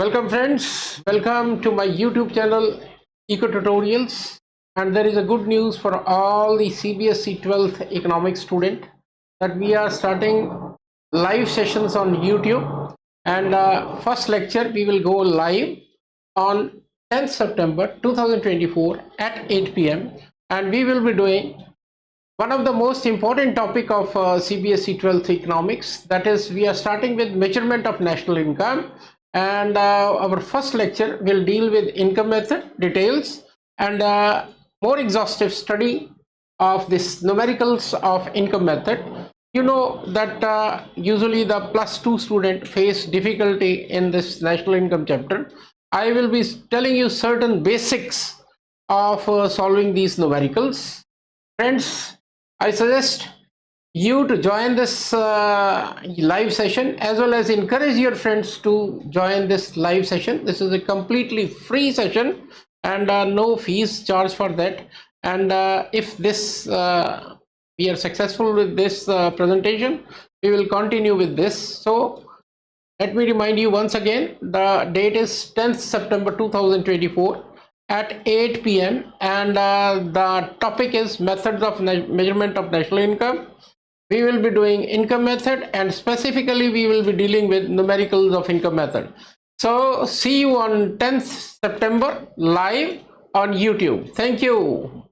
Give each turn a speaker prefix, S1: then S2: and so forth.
S1: Welcome friends, welcome to my YouTube channel Eco Tutorials, and there is a good news for all the CBSE 12th economics student that we are starting live sessions on YouTube, and first lecture we will go live on 10th September 2024 at 8 p.m. and we will be doing one of the most important topic of CBSE 12th economics, that is we are starting with measurement of national income, and our first lecture will deal with income method details and more exhaustive study of this numericals of income method. You know that usually the +2 student face difficulty in this national income chapter. I will be telling you certain basics of solving these numericals. Friends, I suggest you to join this live session, as well as encourage your friends to join this live session. This is a completely free session and no fees charged for that. And if this we are successful with this presentation, we will continue with this. So let me remind you once again, the date is 10th September 2024 at 8 p.m. and the topic is methods of measurement of national income. We will be doing income method, and specifically we will be dealing with numericals of income method. So see you on 10th September live on YouTube. Thank you.